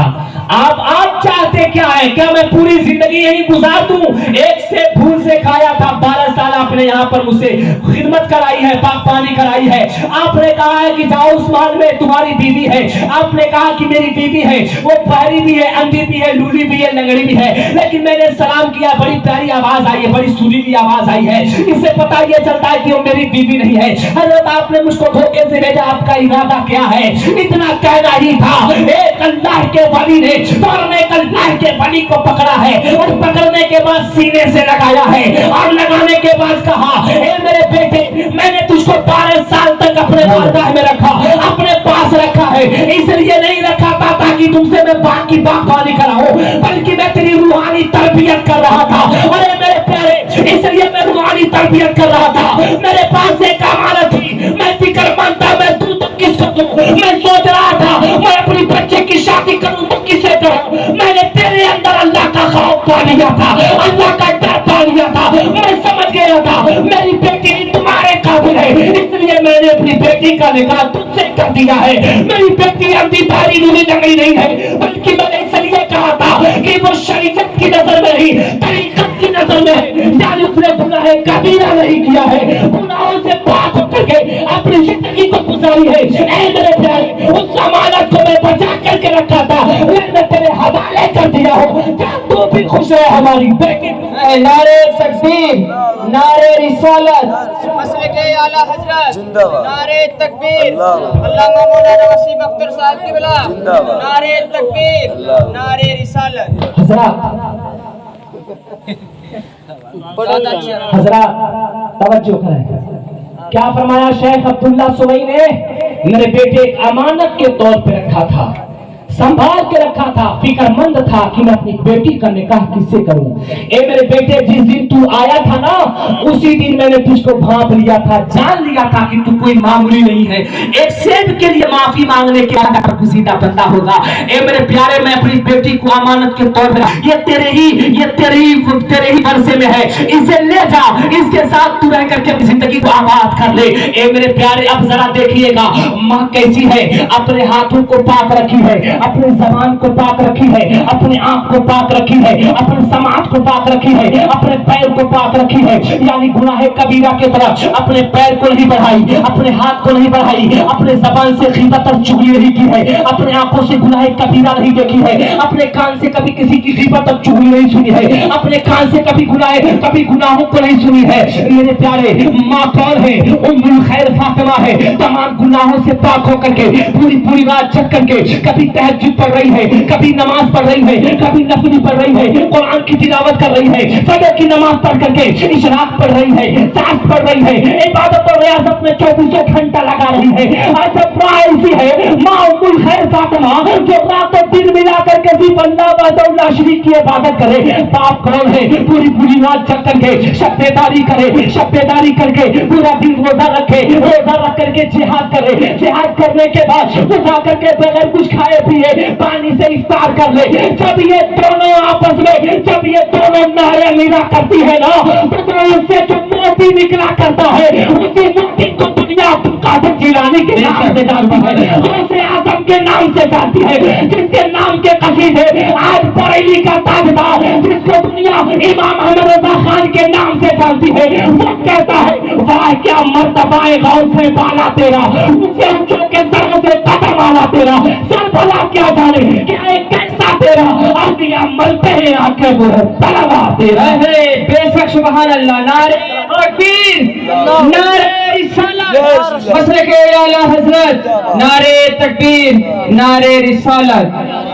आप चाहते क्या है? क्या मैं पूरी जिंदगी यही गुजार दूं? एक से भूल से खाया था, 12 साल आपने यहाँ पर मुझसे खिदमत कराई है, पाक पानी कराई है। आपने कहा है कि जाओ उस महल में तुम्हारी बीवी है, आपने कहा कि मेरी बीवी है, वो बहरी भी है, अंधी भी है, लूली भी है, लंगड़ी भी है, लेकिन मैंने सलाम किया, बड़ी प्यारी आवाज आई है, बड़ी सुरीली आवाज आई है, इससे पता ये चलता है कि वो मेरी बीवी नहीं है। हजरत आपने मुझको धोखे से भेजा, आपका इरादा क्या है? इतना कहना ही था, एक अल्लाह के वली ने फौरन एक अल्लाह के वली को पकड़ा है और पकड़ने के बाद सीने से लगाया है और लगाने के बाद कहा, ए मेरे बेटे, मैंने तुझको 12 साल तक अपने बारगाह में रखा, अपने पास रखा है, इसलिए नहीं रखा था ताकि तुमसे मैं बाकी बागवानी कराऊं, बल्कि मैं तेरी रूहानी तरबियत कर रहा था। अरे मेरे प्यारे, इसलिए मैं रूहानी तरबियत कर रहा था। मेरे पास एक अमानत थी, मैं फिक्रमंद था, मैं दूं तो किसको दूं? मैं सोच रहा था मैं अपनी बच्चे की शादी करूं तो किसे करूं? मैंने तेरे अंदर अल्लाह का खौफ पा लिया था, अल्लाह का डर पा लिया था, मैं समझ गया था मेरी बेटी तुम्हारे काबिल है, इसलिए मैंने अपनी बेटी का निकाह तुझसे कर दिया है। मेरी बेटी अंधी भारी लूली लंगड़ी नहीं है, बल्कि मैंने इसलिए कहा था कि वो शरीयत की नजर में नहीं, तरीकत की नजर में है, यानी उसने गुनाह कबीरा नहीं किया है, गुनाहों से पाक होकर के अपनी जिंदगी को गुजारी है। ऐ मेरे प्यारे, उस अमानत को मैं बचा करके रखा था, मैंने तेरे हवाले कर दिया हो, क्या तू भी खुश है हमारी बेटी? नारे तकबीर, नारे रिसालत, मसलके आला हजरत जिंदाबाद, नारे तकबीर, अल्लामा मौलाना वसीम अख्तर साहब की बिला जिंदाबाद, नारे तकबीर, नारे रिसालत। हजरत तवज्जो करें, क्या फरमाया शेख अब्दुल्ला सुमई ने? मेरे बेटे एक अमानत के तौर पे रखा था, संभाल के रखा था, फिक्रमंद था कि मैं अपनी बेटी का निकाह किससे करूं। ए मेरे बेटे, जिस दिन तू आया था ना, उसी दिन मैंने तुझको भांप लिया था, जान लिया था कि तू कोई मामूली नहीं है। एक सेब के लिए माफी मांगने के बाद सीधा बंदा होगा। ए मेरे प्यारे, मैं अपनी बेटी को अमानत के तौर पर, ये तेरे ही वर्षे में है, इसे ले जा, इसके साथ तू रह करके अपनी जिंदगी को आबाद कर ले। ए मेरे प्यारे, अब जरा देखिएगा माँ कैसी है, अपने हाथों को पाक रखी है, अपने जबान को पाक रखी है, अपने आंख को पाक रखी है, अपने समाज को पाक रखी है, अपने पैर को पाक रखी है, यानी गुनाह कबीरा के तरफ अपने पैर को नहीं बढ़ाई, अपने हाथ को नहीं बढ़ाई, अपने जबान से गीबत और चुगली नहीं की है, अपने आंखों से गुनाह कबीरा नहीं देखी है, अपने कान से कभी किसी की गीबत और चुगली नहीं सुनी है, अपने कान से कभी गुनाहों को नहीं सुनी है। मेरे प्यारे, माँ कौन है? उम्मुल खैर फातिमा है, तमाम गुनाहों से पाक होकर के पूरी पूरी रात जग करके कभी तहज्जुद पढ़ रही है, कभी नमाज पढ़ रही है, कभी नफली पढ़ रही है, कुरान की तिलावत कर रही है, फजर की नमाज पढ़ करके इशराक पढ़ रही है, ताश पढ़ रही है, इबादत और रियाजत में 24 घंटा लगा रही है। आज माँ ऐसी है, माँ उम्मुल खैर फातिमा, जो रात और दिन मिला करके भी अल्लाह वहदहु शरीक की इबादत करे। बाप कौन है? पूरी पूरी रात जग करके शब्देदारी करे, शब्देदारी करके पूरा दिन रोजा रखे, रोजा रख करके जिहाद करे, जिहाद करने के बाद उठा करके बगैर कुछ खाए पिए पानी से इफ्तार कर ले। जब ये दोनों आपस में, जब ये दोनों नारे मिला करती है ना, तो उससे जो मोती निकला करता है, उसी मोती को दुनिया अब्दुल कादिर जिलानी के नाम से जानती है, गौसे आजम के नाम से जानती है, जिसके नाम के कसीदे आज बरेली का ताजदार, जिसको दुनिया इमाम अहमद रजा खान के नाम से जानती है, वो कहता है वाह क्या मर्तबाए गौसे वाला तेरा, ऊंचे ऊंचों के सरों से कदम वाला तेरा, सर भला क्या जाने क्या एक कैसा तेरा, अंबिया मरते हैं आंखें बुरे तलवा तेरा है। बेशक सुभान अल्लाह। नारे तकबीर, नारे रिसालत, मसले के आला हजरत, नारे तकबीर, नारे रिसालत।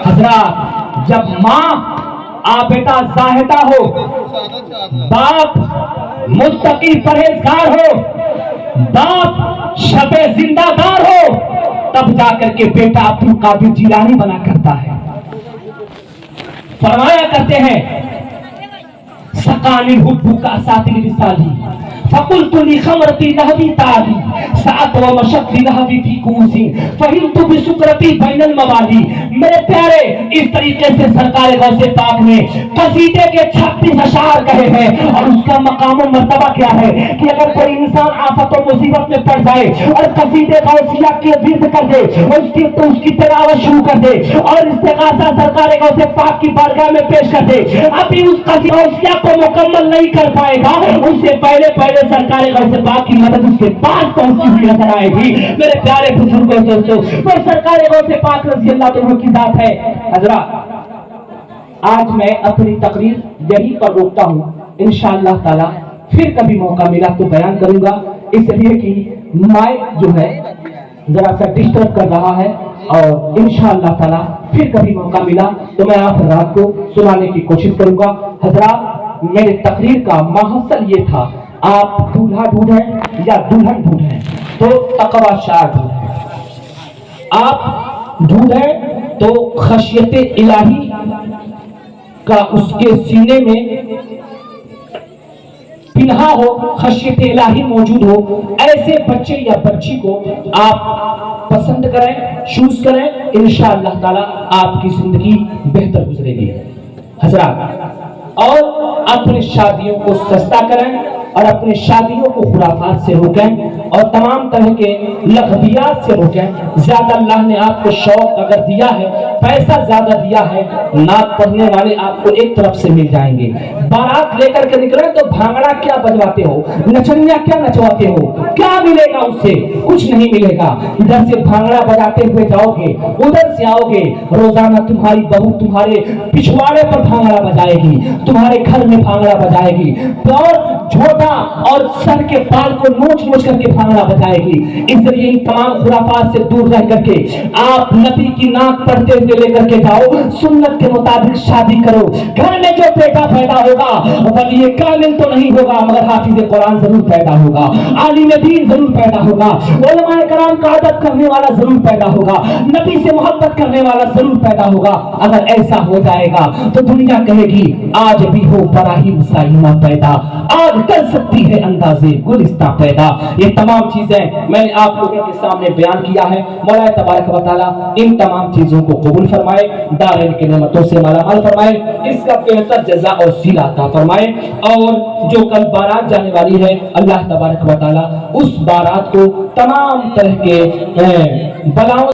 हजरत, जब माँ बेटा जाहिदा हो, बाप मुत्तकी परहेजगार हो, बाप शबे जिंदादार हो, तब जाकर के बेटा अब्दुल कादिर जिलानी बना करता है। फरमाया करते हैं सकानी हुब्बू का साथी रिसाली फकुलतुली खमरती लहवी ताली सात व मशक्की लहवी फी कूसी फहिमतु बिसुकरती बैनल मवाली। मेरे प्यारे, इस तरीके से सरकार गौसे पाक ने कसीदे के 36 अशार कहे हैं, और उसका मकाम और मर्तबा क्या है कि अगर कोई इंसान आफत और मुसीबत में पड़ जाए और कसीदे गौसिया के विर्द कर दे, उसकी तिलावत शुरू कर दे और इस्तिगासा सरकार गौसे पाक की बारगाह में पेश कर दे, अभी उस कसीदा गौसिया को मुकम्मल नहीं कर पाएगा, उससे पहले पहले सरकार गौसे पाक की मदद उसके पास पहुंची हुई नजर आएगी। मेरे प्यारे बुजुर्गों दोस्तों, वो सरकार गौसे पाक रज़ी अल्लाह तआला की जात है। हजरत, आज मैं अपनी तकरीर यहीं पर रोकता हूँ, इंशाअल्लाह ताला फिर कभी मौका मिला तो बयान करूंगा, इसलिए कि माइक जो है जरा सा डिस्टर्ब कर रहा है, और इंशाअल्लाह ताला फिर कभी मौका मिला तो मैं आप रात को सुनाने की कोशिश करूंगा। हजरत, मेरे तकरीर का महसल ये था, आप दूल्हा ढूंढें या दुल्हन ढूंढें तो तकवा शाह ढूंढें, आप ढूंढें तो खशियते इलाही का उसके सीने में पिन्हा हो, खशियत इलाही मौजूद हो, ऐसे बच्चे या बच्ची को आप पसंद करें, चूज करें, इंशाअल्लाह ताला आपकी जिंदगी बेहतर गुजरेगी। हजरत, और अपनी शादियों को सस्ता करें और अपनी शादियों को खुराफात से रोकें और तमाम तरह के लग़वियात से रोकें। ज्यादा अल्लाह ने आपको शौक अगर दिया है, पैसा ज्यादा दिया है, नात पढ़ने वाले आपको एक तरफ से मिल जाएंगे। बारात लेकर के निकले तो भांगड़ा क्या बजवाते हो, नचनिया क्या नचवाते हो, क्या मिलेगा उससे? कुछ नहीं मिलेगा। इधर से भांगड़ा बजाते हुए जाओगे, उधर से आओगे, रोजाना तुम्हारी बहू तुम्हारे पिछवाड़े पर भांगड़ा बजाएगी, तुम्हारे घर में भांगड़ा बजाएगी, और झोटा और सर के बाल को नोच नोच करके भांगड़ा बजाएगी। इसलिए इन तमाम खुराफात से दूर रह करके आप नबी की नाक पढ़ते हुए लेकर के जाओ, सुन्नत के मुताबिक शादी करो। घर में जो बेटा पैदा होगा वली कामिल तो नहीं होगा, मगर हाफिज कुरान जरूर पैदा होगा, आलिम दीन जरूर पैदा होगा, उलमाए कराम का अदब करने वाला जरूर पैदा होगा, नबी से मोहब्बत करने वाला जरूर पैदा होगा। अगर ऐसा हो जाएगा तो दुनिया कहेगी आज भी हो इब्राहिम साइमा पैदा, आज कर सकती है अंदाजे गुलिस्ता पैदा। ये तमाम चीजें मैंने आप लोगों के सामने बयान किया है। मौला तबारक व तआला इन तमाम चीजों को कबूल फरमाए, दारैन की नेमतों से मालामाल फरमाए, इसका बेहतर जज़ा और सिला अता फरमाए। और जो कल बारात जाने वाली है, अल्लाह तबारक व तआला उस बारात को तमाम तरह के बलाओं